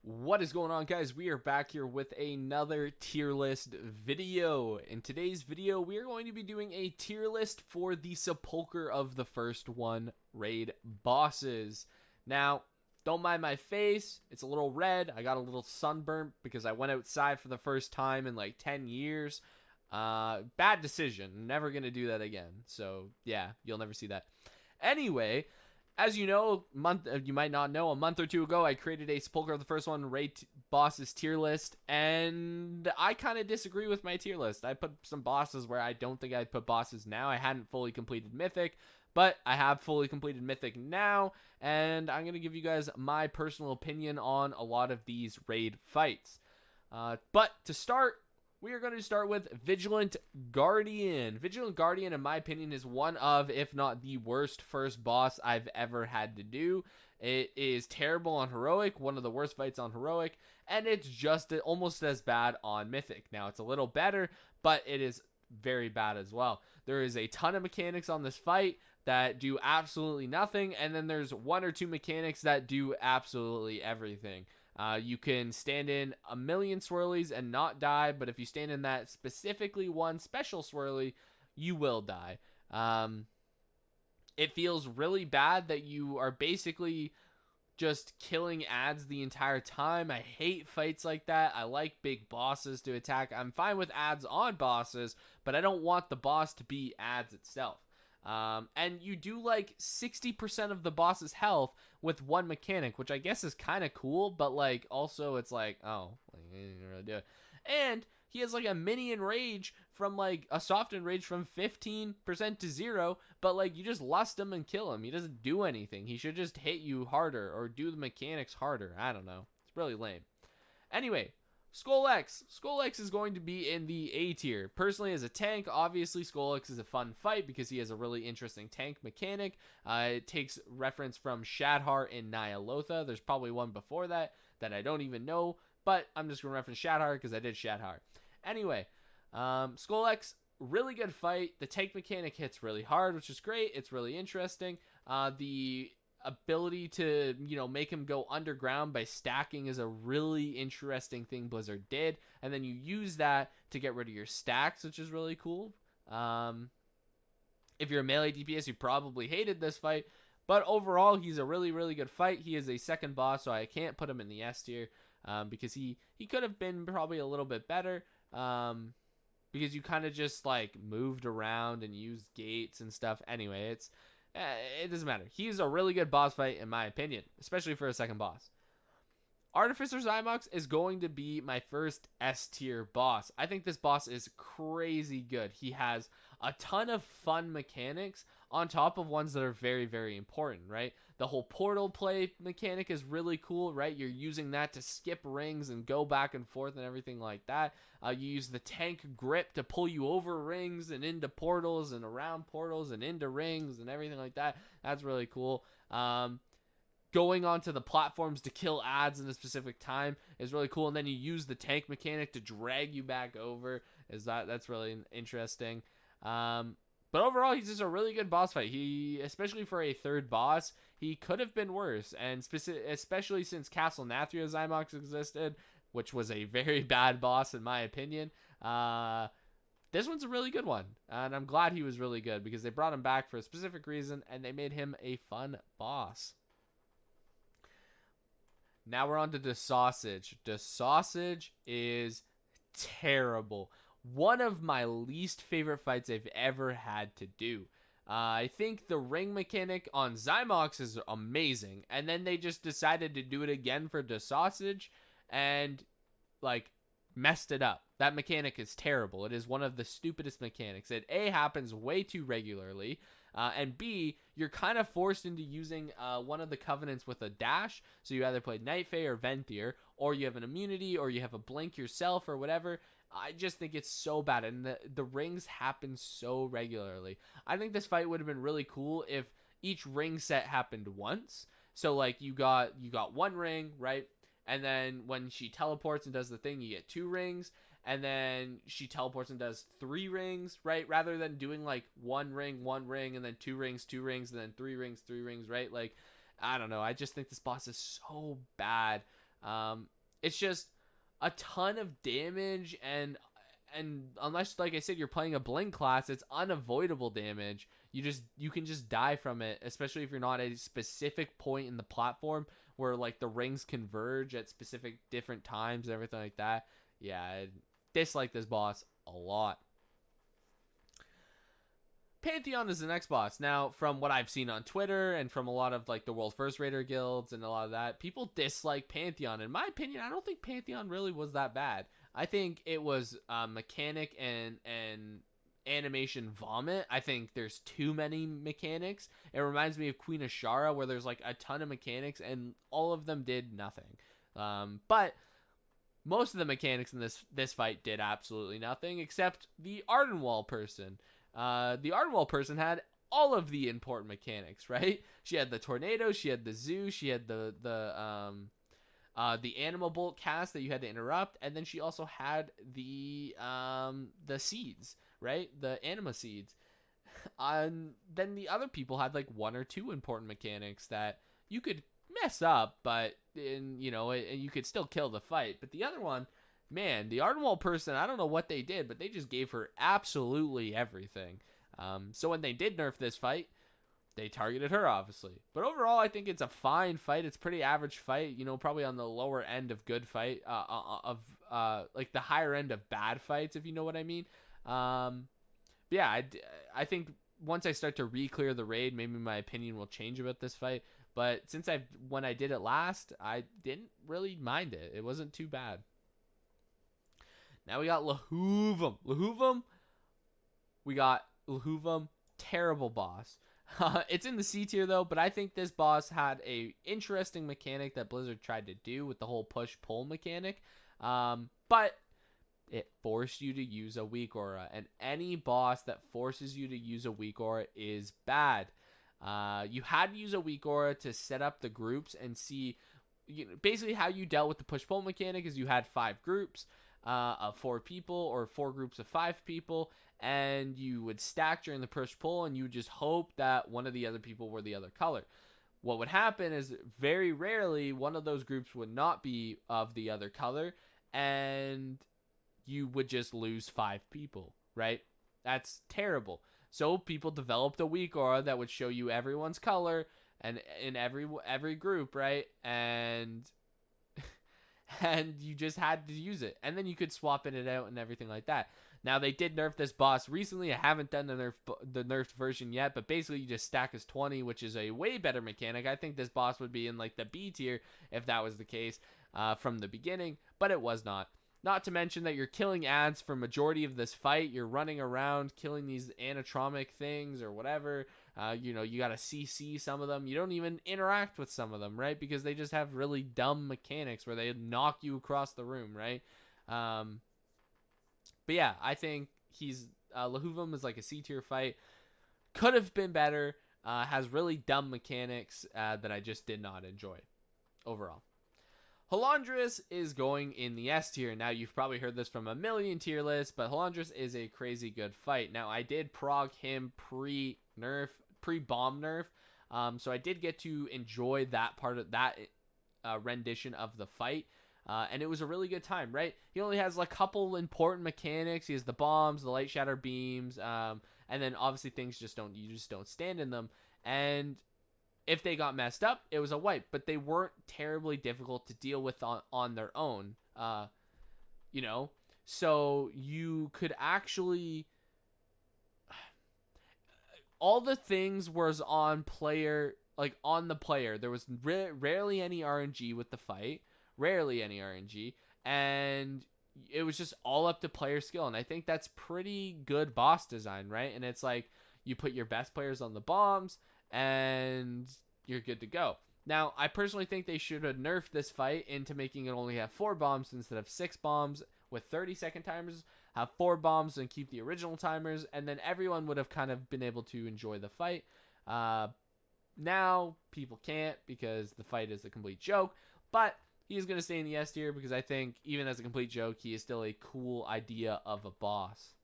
What is going on, guys? We are back here with another tier list video. In today's video, we are going to be doing a tier list for the Sepulcher of the First One raid bosses. Now, don't mind my face. It's a little red. I got a little sunburnt because I went outside for the first time in like 10 years. Bad decision. Never going to do that again. So, yeah, you'll never see that. Anyway, as you know, you might not know, a month or two ago, I created a Sepulcher of the First One raid bosses tier list, and I kind of disagree with my tier list. I put some bosses where I don't think I'd put bosses now. I hadn't fully completed Mythic, but I have fully completed Mythic now, and I'm going to give you guys my personal opinion on a lot of these raid fights. But to start, we are going to start with Vigilant Guardian. Vigilant Guardian, in my opinion, is one of, if not the worst first boss I've ever had to do. It is terrible on Heroic, one of the worst fights on Heroic, and it's just almost as bad on Mythic. Now, it's a little better, but it is very bad as well. There is a ton of mechanics on this fight that do absolutely nothing, and then there's one or two mechanics that do absolutely everything. You can stand in a million swirlies and not die, but if you stand in that specifically one special swirly, you will die. It feels really bad that you are basically just killing ads the entire time. I hate fights like that. I like big bosses to attack. I'm fine with ads on bosses, but I don't want the boss to be ads itself. And you do like 60% of the boss's health with one mechanic, which I guess is kind of cool, but like also it's like, oh, you didn't really do it. And he has like a mini enrage from like a soft enrage from 15% to 0, but like you just lust him and kill him. He doesn't do anything. He should just hit you harder or do the mechanics harder. I don't know. It's really lame. Anyway, Skullx. Skullx is going to be in the A tier. Personally, as a tank, obviously Skullx is a fun fight because he has a really interesting tank mechanic. It takes reference from Shadhar in Ny'alotha. There's probably one before that I don't even know, but I'm just going to reference Shadhar because I did Shadhar. Anyway, Skullx, really good fight. The tank mechanic hits really hard, which is great. It's really interesting. The ability to, make him go underground by stacking is a really interesting thing Blizzard did, and then you use that to get rid of your stacks, which is really cool. If you're a melee DPS, you probably hated this fight, but overall he's a really, really good fight. He is a second boss, so I can't put him in the S tier, because he could have been probably a little bit better, because you kind of just like moved around and used gates and stuff. Anyway, it doesn't matter. He's a really good boss fight, in my opinion, especially for a second boss. Artificer Zymox is going to be my first S tier boss. I think this boss is crazy good. He has a ton of fun mechanics on top of ones that are very, very important, right? The whole portal play mechanic is really cool, right? You're using that to skip rings and go back and forth and everything like that. You use the tank grip to pull you over rings and into portals and around portals and into rings and everything like that. That's really cool. Going onto the platforms to kill ads in a specific time is really cool, and then you use the tank mechanic to drag you back over. That's really interesting. But overall, he's just a really good boss fight. Especially for a third boss, he could have been worse, and especially since Castle Nathria Zymox existed, which was a very bad boss in my opinion. This one's a really good one, and I'm glad he was really good because they brought him back for a specific reason, and they made him a fun boss. Now we're on to the Sausage. The Sausage is terrible. One of my least favorite fights I've ever had to do. I think the ring mechanic on Zymox is amazing, and then they just decided to do it again for the Sausage, and like messed it up. That mechanic is terrible. It is one of the stupidest mechanics. It A, happens way too regularly, and B, you're kind of forced into using one of the covenants with a dash. So you either play Night Fae or Venthyr, or you have an immunity, or you have a blink yourself, or whatever. I just think it's so bad, and the rings happen so regularly. I think this fight would have been really cool if each ring set happened once. So like you got one ring, right? And then when she teleports and does the thing, you get 2 rings. And then she teleports and does 3 rings, right? Rather than doing like one ring, and then 2 rings, and then 3 rings, right? Like, I don't know. I just think this boss is so bad. it's just a ton of damage, and unless, like I said, you're playing a blink class, it's unavoidable damage. You can just die from it, especially if you're not at a specific point in the platform where like the rings converge at specific different times and everything like that. Yeah, I dislike this boss a lot. Pantheon is the next boss. Now, from what I've seen on Twitter and from a lot of like the World First Raider guilds and a lot of that, people dislike Pantheon. In my opinion, I don't think Pantheon really was that bad. I think it was mechanic and animation vomit. I think there's too many mechanics. It reminds me of Queen Ashara, where there's like a ton of mechanics and all of them did nothing. But most of the mechanics in this fight did absolutely nothing, except the Ardenwall person. The Ardenwall person had all of the important mechanics, right? She had the tornado, she had the zoo, she had the animal bolt cast that you had to interrupt, and then she also had the seeds, right? The anima seeds. Then the other people had like one or two important mechanics that you could mess up, but you could still kill the fight. But the other one, man, the Ardenwall person, I don't know what they did, but they just gave her absolutely everything. So when they did nerf this fight, they targeted her, obviously. But overall, I think it's a fine fight. It's a pretty average fight, probably on the lower end of good fight, like the higher end of bad fights, if you know what I mean. But yeah, I think once I start to re-clear the raid, maybe my opinion will change about this fight. But since when I did it last, I didn't really mind it. It wasn't too bad. Now we got Lahovahum. Terrible boss. It's in the C tier though, but I think this boss had a interesting mechanic that Blizzard tried to do with the whole push-pull mechanic. But it forced you to use a weak aura, and any boss that forces you to use a weak aura is bad. You had to use a weak aura to set up the groups and see, basically how you dealt with the push-pull mechanic is you had 5 groups of 4 people, or 4 groups of 5 people, and you would stack during the push-pull, and you would just hope that one of the other people were the other color. What would happen is very rarely one of those groups would not be of the other color, and you would just lose 5 people, right? That's terrible. So people developed a weak aura that would show you everyone's color and in every group, right? And you just had to use it, and then you could swap it out and everything like that. Now they did nerf this boss recently. I haven't done the nerfed version yet, but basically you just stack as 20, which is a way better mechanic. I think this boss would be in like the B tier if that was the case from the beginning, but it was not. Not to mention that you're killing ads for majority of this fight. You're running around killing these anatromic things or whatever. You got to CC some of them. You don't even interact with some of them, right? Because they just have really dumb mechanics where they knock you across the room, right? But yeah, I think Lahovahum is like a C tier fight. Could have been better. Has really dumb mechanics that I just did not enjoy overall. Hollanders is going in the S tier. Now, you've probably heard this from a million tier lists, but Hollanders is a crazy good fight. Now, I did prog him pre-bomb nerf, so I did get to enjoy that part of that rendition of the fight, and it was a really good time, right? He only has like a couple important mechanics. He has the bombs, the light shatter beams, and then obviously things you just don't stand in them, and if they got messed up, it was a wipe, but they weren't terribly difficult to deal with on their own, so you could actually, all the things was on the player. There was rarely any RNG with the fight, and it was just all up to player skill, and I think that's pretty good boss design, right? And it's like, you put your best players on the bombs, and you're good to go. Now, I personally think they should have nerfed this fight into making it only have 4 bombs instead of 6 bombs with 30-second timers, have 4 bombs and keep the original timers, and then everyone would have kind of been able to enjoy the fight. Now, people can't because the fight is a complete joke, but he is going to stay in the S tier because I think, even as a complete joke, he is still a cool idea of a boss.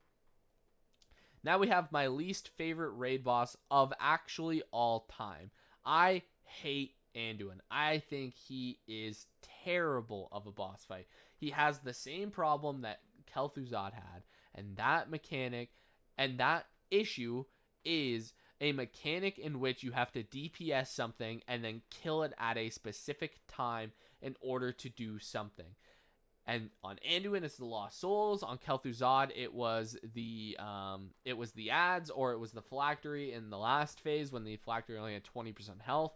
Now we have my least favorite raid boss of actually all time. I hate Anduin. I think he is terrible of a boss fight. He has the same problem that Kel'Thuzad had, and that mechanic and that issue is a mechanic in which you have to DPS something and then kill it at a specific time in order to do something. And on Anduin, it's the Lost Souls. On Kel'Thuzad, it was the ads, or it was the phylactery in the last phase when the phylactery only had 20% health.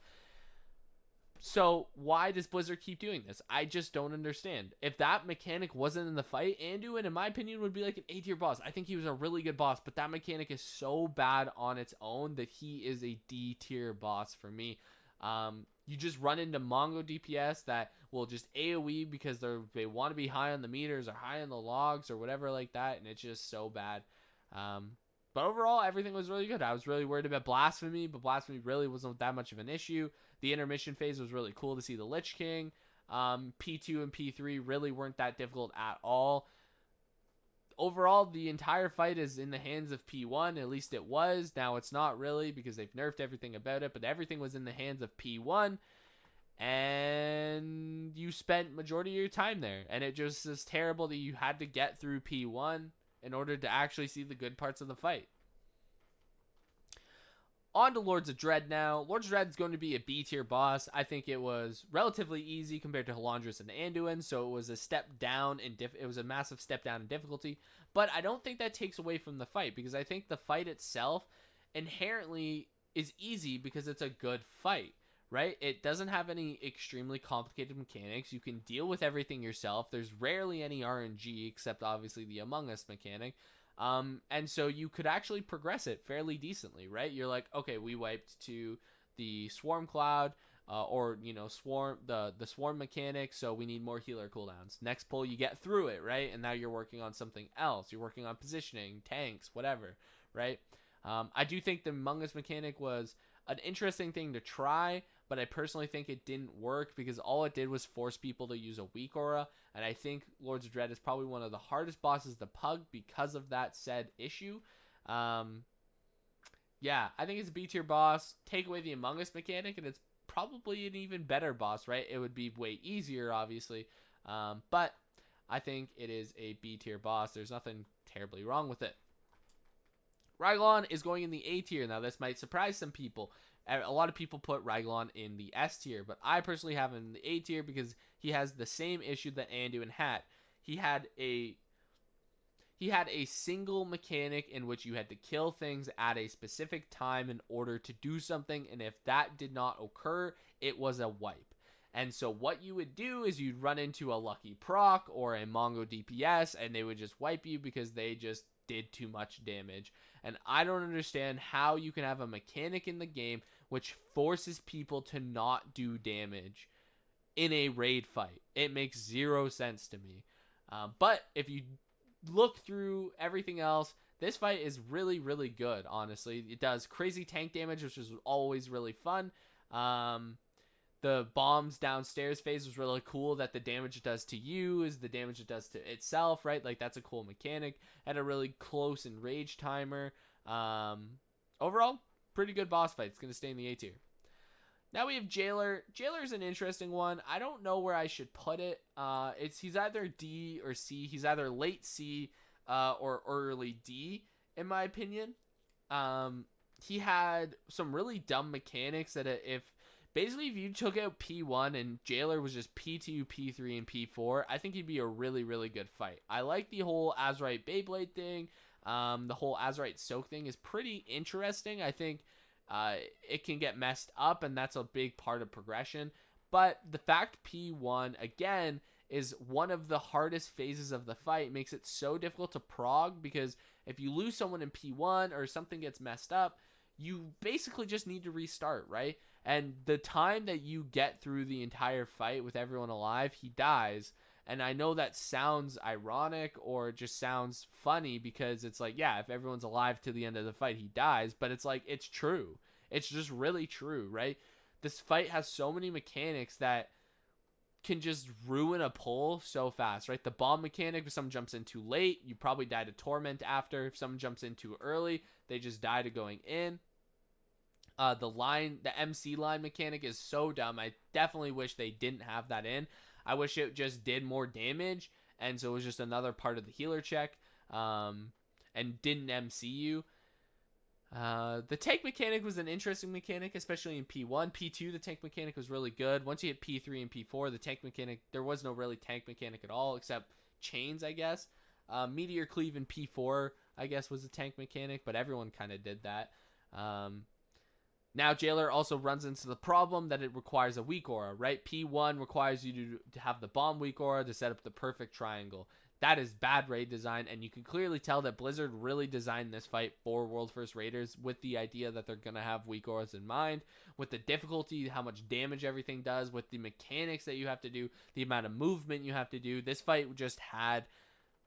So why does Blizzard keep doing this? I just don't understand. If that mechanic wasn't in the fight, Anduin, in my opinion, would be like an A tier boss. I think he was a really good boss, but that mechanic is so bad on its own that he is a D tier boss for me. You just run into Mongo DPS that will just AoE because they want to be high on the meters or high on the logs or whatever like that, and it's just so bad. But overall, everything was really good. I was really worried about Blasphemy, but Blasphemy really wasn't that much of an issue. The intermission phase was really cool to see the Lich King. P2 and P3 really weren't that difficult at all. Overall, the entire fight is in the hands of P1. At least it was. Now it's not really because they've nerfed everything about it, but everything was in the hands of P1. And you spent majority of your time there. And it just is terrible that you had to get through P1 in order to actually see the good parts of the fight. On to Lords of Dread now. Lords of Dread is going to be a B tier boss. I think it was relatively easy compared to Hollanders and Anduin, so it was a step down in it was a massive step down in difficulty. But I don't think that takes away from the fight, because I think the fight itself inherently is easy because it's a good fight, right? It doesn't have any extremely complicated mechanics. You can deal with everything yourself. There's rarely any RNG except obviously the Among Us mechanic. And so you could actually progress it fairly decently, right? You're like, okay, we wiped to the Swarm Cloud, or, you know, the Swarm mechanic, so we need more healer cooldowns. Next pull, you get through it, right? And now you're working on something else. You're working on positioning, tanks, whatever, right? I do think the Among Us mechanic was an interesting thing to try, but I personally think it didn't work because all it did was force people to use a weak aura, and I think Lords of Dread is probably one of the hardest bosses to pug because of that said issue. Yeah, I think it's a B tier boss. Take away the Among Us mechanic, and it's probably an even better boss, right? It would be way easier, obviously, but I think it is a B tier boss. There's nothing terribly wrong with it. Rygelon is going in the A tier. Now, this might surprise some people. A lot of people put Rygelon in the S tier, but I personally have him in the A tier because he has the same issue that Anduin had. He had a single mechanic in which you had to kill things at a specific time in order to do something, and if that did not occur, it was a wipe. And so what you would do is you'd run into a lucky proc or a Mongo DPS, and they would just wipe you because they just did too much damage. And I don't understand how you can have a mechanic in the game which forces people to not do damage in a raid fight. It makes zero sense to me. But if you look through everything else, this fight is really, really good, honestly. It does crazy tank damage, which is always really fun. The bombs downstairs phase was really cool, that the damage it does to you is the damage it does to itself, right? Like, that's a cool mechanic. Had a really close and rage timer. Overall, pretty good boss fight. It's going to stay in the A tier. Now we have Jailer. Jailer's an interesting one. I don't know where I should put it. He's either D or C. He's either late C or early D, in my opinion. He had some really dumb mechanics that if you took out P1 and Jailer was just P2, P3, and P4, I think he'd be a really, really good fight. I like the whole Azurite Beyblade thing. The whole Azurite Soak thing is pretty interesting. I think it can get messed up, and that's a big part of progression. But the fact P1, again, is one of the hardest phases of the fight makes it so difficult to prog, because if you lose someone in P1 or something gets messed up, you basically just need to restart, right? And the time that you get through the entire fight with everyone alive, he dies. And I know that sounds ironic or just sounds funny because it's like, yeah, if everyone's alive to the end of the fight, he dies. But it's like, it's true. It's just really true, right? This fight has so many mechanics that can just ruin a pull so fast, right? The bomb mechanic, if someone jumps in too late, you probably die to torment after. If someone jumps in too early, they just die to going in. The MC line mechanic is so dumb. I definitely wish they didn't have that in. I wish it just did more damage, and so it was just another part of the healer check, and didn't MC you. The tank mechanic was an interesting mechanic, especially in P1. P2, the tank mechanic was really good. Once you hit P3 and P4, the tank mechanic, there was no really tank mechanic at all, except chains, I guess. Meteor Cleave in P4, I guess, was a tank mechanic, but everyone kind of did that. Now, Jailer also runs into the problem that it requires a weak aura, right? P1 requires you to have the bomb weak aura to set up the perfect triangle. That is bad raid design, and you can clearly tell that Blizzard really designed this fight for World First Raiders with the idea that they're going to have weak auras in mind, with the difficulty, how much damage everything does, with the mechanics that you have to do, the amount of movement you have to do. This fight just had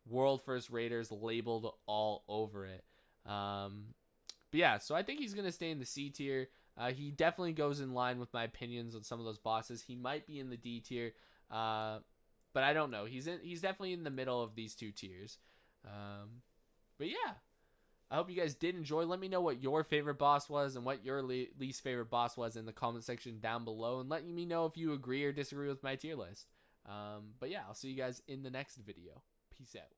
World First Raiders labeled all over it. But yeah, so I think he's going to stay in the C tier. He definitely goes in line with my opinions on some of those bosses. He might be in the D tier, but I don't know. He's definitely in the middle of these two tiers. But yeah, I hope you guys did enjoy. Let me know what your favorite boss was and what your least favorite boss was in the comment section down below, and let me know if you agree or disagree with my tier list. But yeah, I'll see you guys in the next video. Peace out.